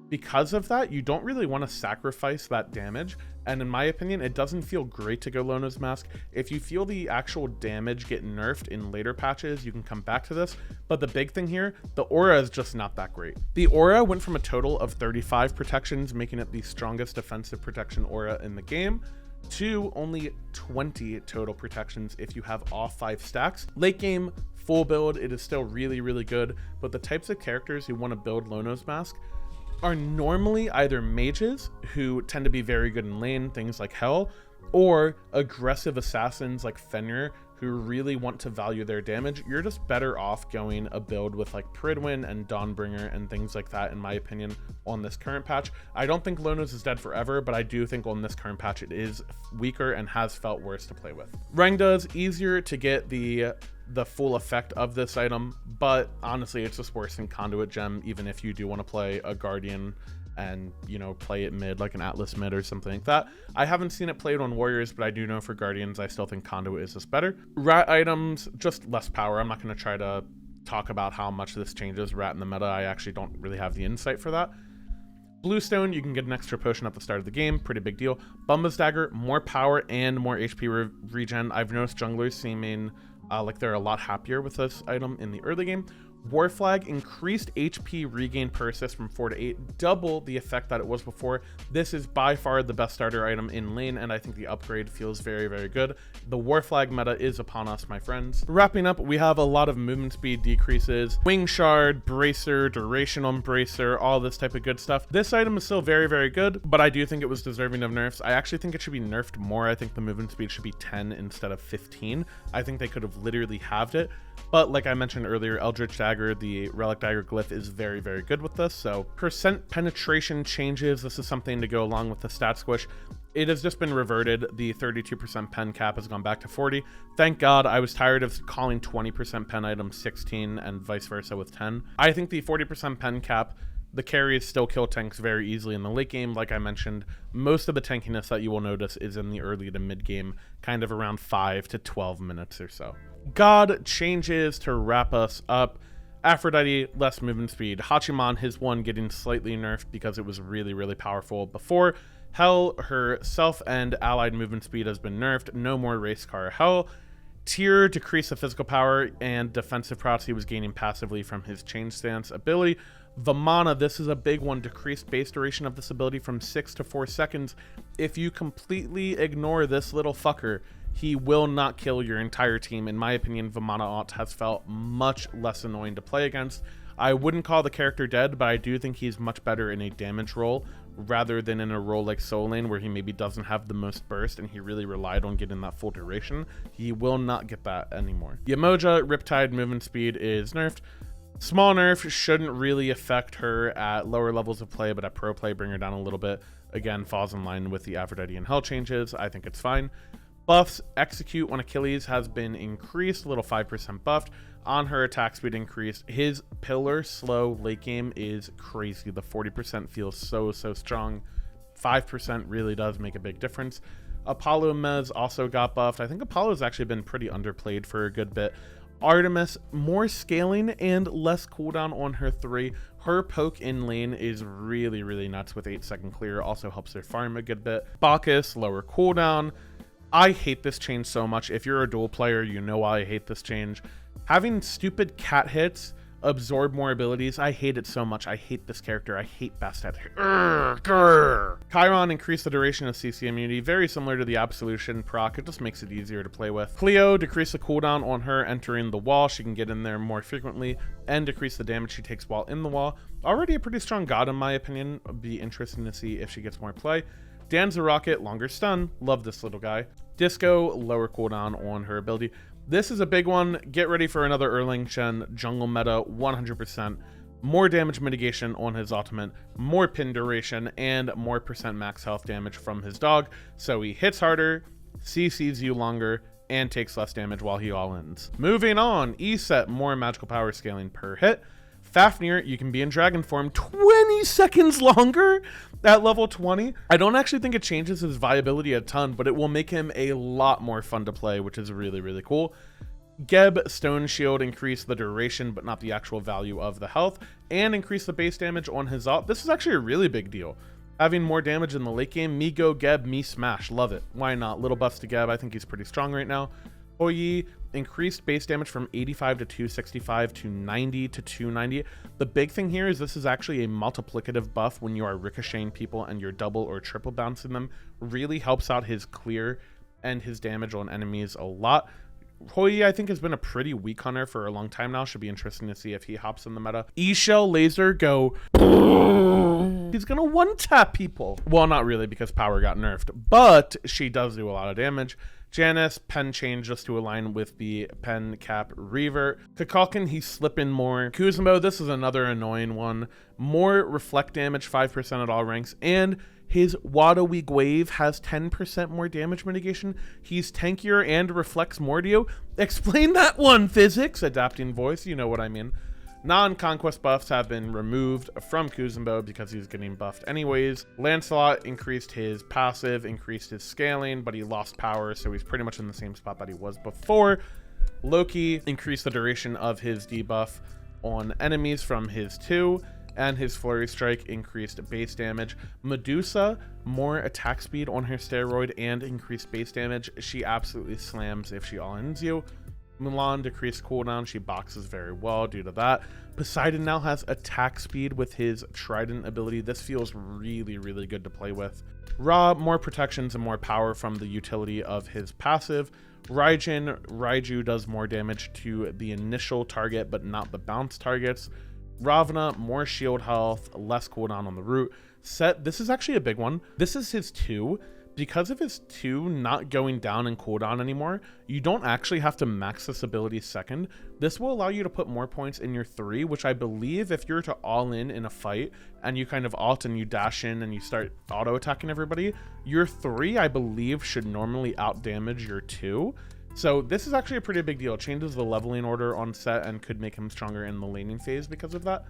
Because of that, you don't really want to sacrifice that damage, and in my opinion, it doesn't feel great to go Lono's Mask. If you feel the actual damage get nerfed in later patches, you can come back to this, but the big thing here, the aura is just not that great. The aura went from a total of 35 protections, making it the strongest defensive protection aura in the game, to only 20 total protections if you have all 5 stacks. Late game, full build, it is still really good, but the types of characters who want to build Lono's Mask are normally either mages who tend to be very good in lane, things like Hell, or aggressive assassins like Fenrir who really want to value their damage. You're just better off going a build with like Pridwin and Dawnbringer and things like that, in my opinion, on this current patch. I don't think Lonos is dead forever, but I do think on this current patch it is weaker and has felt worse to play with. Rangda's easier to get the full effect of this item, but honestly it's just worse than Conduit Gem, even if you do want to play a Guardian and, you know, play it mid like an Atlas mid or something like that. I haven't seen it played on Warriors, but I do know for Guardians I still think Conduit is just better. Rat items, just less power. I'm not going to try to talk about how much this changes Rat in the meta. I actually don't really have the insight for that. Bluestone, you can get an extra potion at the start of the game, pretty big deal. Bumba's Dagger, more power and more HP regen. I've noticed junglers seeming like they're a lot happier with this item in the early game. War Flag, increased HP regain per assist from 4 to 8, double the effect that it was before. This is by far the best starter item in lane, and I think the upgrade feels very good. The War Flag meta is upon us, my friends. Wrapping up, we have a lot of movement speed decreases, Wing Shard, Bracer, Duration on Bracer, all this type of good stuff. This item is still very good, but I do think it was deserving of nerfs. I actually think it should be nerfed more. I think the movement speed should be 10 instead of 15. I think they could have literally halved it. But like I mentioned earlier, Eldritch Dagger, the Relic Dagger glyph, is very good with this. So percent penetration changes. This is something to go along with the stat squish. It has just been reverted. The 32% pen cap has gone back to 40. Thank God. I was tired of calling 20% pen items 16 and vice versa with 10. I think the 40% pen cap, the carries still kill tanks very easily in the late game. Like I mentioned, most of the tankiness that you will notice is in the early to mid game, kind of around 5 to 12 minutes or so. God changes to wrap us up. Aphrodite, less movement speed. Hachiman, his one getting slightly nerfed because it was really, really powerful before. Hell, her self and allied movement speed has been nerfed. No more race car Hell. Tyr decreased the physical power and defensive prowess he was gaining passively from his change stance ability. Vamana, this is a big one, decreased base duration of this ability from 6 to 4 seconds. If you completely ignore this little fucker, he will not kill your entire team. In my opinion, Vamana Alt has felt much less annoying to play against. I wouldn't call the character dead, but I do think he's much better in a damage role rather than in a role like Soul Lane where he maybe doesn't have the most burst and he really relied on getting that full duration. He will not get that anymore. Yamoja, Riptide movement speed is nerfed. Small nerf, shouldn't really affect her at lower levels of play, but at pro play, bring her down a little bit. Again, falls in line with the Aphrodite and Hell changes. I think it's fine. Buffs, Execute on Achilles has been increased, a little 5% buffed. On her attack speed increased. His pillar slow late game is crazy. The 40% feels so strong. 5% really does make a big difference. Apollo Mez also got buffed. I think Apollo's actually been pretty underplayed for a good bit. Artemis, more scaling and less cooldown on her 3. Her poke in lane is really nuts with 8-second clear. Also helps her farm a good bit. Bacchus, lower cooldown. I hate this change so much. If you're a duel player, you know why I hate this change. Having stupid cat hits absorb more abilities, I hate it so much. I hate this character. I hate Bastet. Chiron increased the duration of CC immunity, very similar to the Absolution proc. It just makes it easier to play with. Cleo decreased the cooldown on her entering the wall. She can get in there more frequently and decrease the damage she takes while in the wall. Already a pretty strong god in my opinion. It'll be interesting to see if she gets more play. Danza Rocket, longer stun. Love this little guy. Disco, lower cooldown on her ability. This is a big one. Get ready for another Erling Shen jungle meta, 100%. More damage mitigation on his ultimate, more pin duration, and more percent max health damage from his dog. So he hits harder, CCs you longer, and takes less damage while he all-ins. Moving on, E-set, more magical power scaling per hit. Fafnir, you can be in dragon form 20 seconds longer at level 20. I don't actually think it changes his viability a ton, but it will make him a lot more fun to play, which is really cool. Geb, Stone Shield, increase the duration, but not the actual value of the health, and increase the base damage on his ult. This is actually a really big deal. Having more damage in the late game, me go Geb, me smash, love it. Why not? Little buffs to Geb, I think he's pretty strong right now. Oyi, increased base damage from 85 to 265 to 90 to 290. The big thing here is this is actually a multiplicative buff when you are ricocheting people and you're double or triple bouncing them. Really helps out his clear and his damage on enemies a lot. Hoi, I think, has been a pretty weak hunter for a long time now. Should be interesting to see if he hops in the meta. E-Shell Laser go. He's gonna one-tap people. Well, not really because power got nerfed, but she does do a lot of damage. Janice, pen change just to align with the pen cap revert. Kakalkin, he's slipping more. Kuzumo, this is another annoying one. More reflect damage, 5% at all ranks, and his Wadowi Gwave has 10% more damage mitigation. He's tankier and reflects more to you. Explain that one, physics. Adapting voice, you know what I mean. Non-conquest buffs have been removed from Kuzenbo because he's getting buffed anyways. Lancelot increased his passive, increased his scaling, but he lost power, so he's pretty much in the same spot that he was before. Loki increased the duration of his debuff on enemies from his 2, and his Flurry Strike increased base damage. Medusa, more attack speed on her steroid and increased base damage. She absolutely slams if she all-ins you. Mulan decreased cooldown. She boxes very well due to that. Poseidon now has attack speed with his Trident ability. This feels really good to play with. Ra, more protections and more power from the utility of his passive. Raiju does more damage to the initial target, but not the bounce targets. Ravana, more shield health, less cooldown on the root. Set, this is actually a big one. This is his 2. because of his 2 not going down in cooldown anymore, you don't actually have to max this ability second. This will allow you to put more points in your 3, which I believe if you're to all in a fight and you kind of ult and you dash in and you start auto attacking everybody, your 3 I believe should normally out damage your 2. So this is actually a pretty big deal. It changes the leveling order on set and could make him stronger in the laning phase because of that.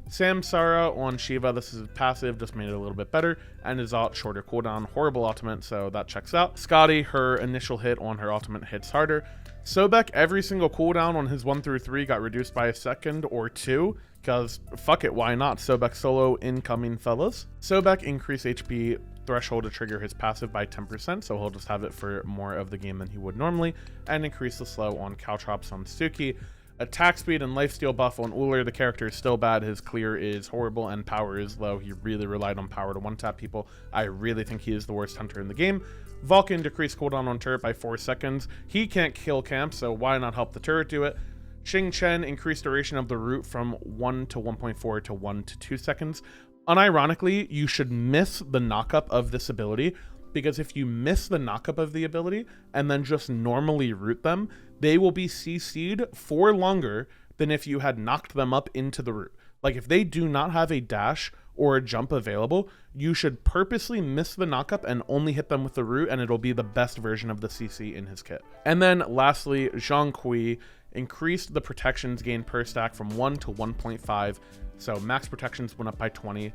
Samsara on Shiva, this is passive, just made it a little bit better, and his ult shorter cooldown, horrible ultimate, so that checks out. Scotty, her initial hit on her ultimate hits harder. Sobek, every single cooldown on his 1 through 3 got reduced by a second or 2, because fuck it, why not? Sobek solo incoming, fellas. Sobek increased HP threshold to trigger his passive by 10%, so he'll just have it for more of the game than he would normally, and increase the slow on Caltrops on Suki. Attack speed and lifesteal buff on Uller, the character is still bad, his clear is horrible, and power is low. He really relied on power to one-tap people. I really think he is the worst hunter in the game. Vulcan decreased cooldown on turret by 4 seconds. He can't kill camp, so why not help the turret do it? Xing Chen increased duration of the root from 1 to 1.4 to 1 to 2 seconds. Unironically, you should miss the knockup of this ability, because if you miss the knockup of the ability and then just normally root them, they will be CC'd for longer than if you had knocked them up into the root. Like if they do not have a dash or a jump available, you should purposely miss the knockup and only hit them with the root, and it'll be the best version of the CC in his kit. And then lastly, Zhang Kui increased the protections gained per stack from 1 to 1.5. So max protections went up by 20,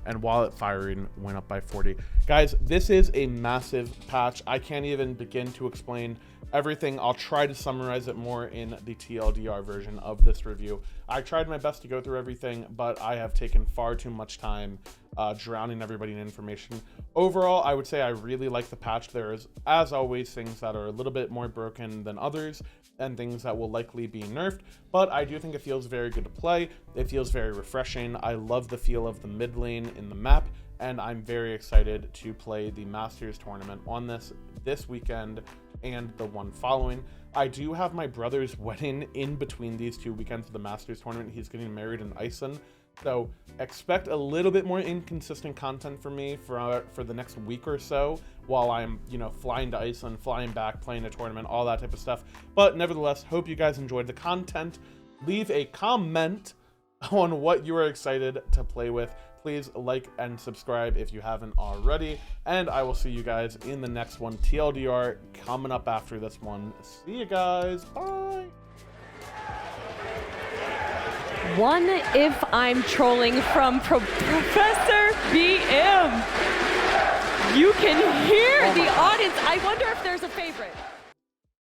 and wallet firing went up by 40. Guys, this is a massive patch. I can't even begin to explain everything. I'll try to summarize it more in the TLDR version of this review. I tried my best to go through everything, but I have taken far too much time drowning everybody in information. Overall, I would say I really like the patch. There is, as always, things that are a little bit more broken than others, and things that will likely be nerfed, but I do think it feels very good to play. It feels very refreshing. I love the feel of the mid lane in the map, and I'm very excited to play the Masters tournament on this weekend and the one following. I do have my brother's wedding in between these 2 weekends of the Masters tournament. He's getting married in Iceland, so expect a little bit more inconsistent content from me for the next week or so while I'm, flying to Iceland, flying back, playing a tournament, all that type of stuff. But nevertheless, hope you guys enjoyed the content. Leave a comment on what you are excited to play with. Please like and subscribe if you haven't already, and I will see you guys in the next one. TLDR coming up after this one. See you guys. Bye. One if I'm trolling from Professor BM. You can hear the audience. I wonder if there's a favorite.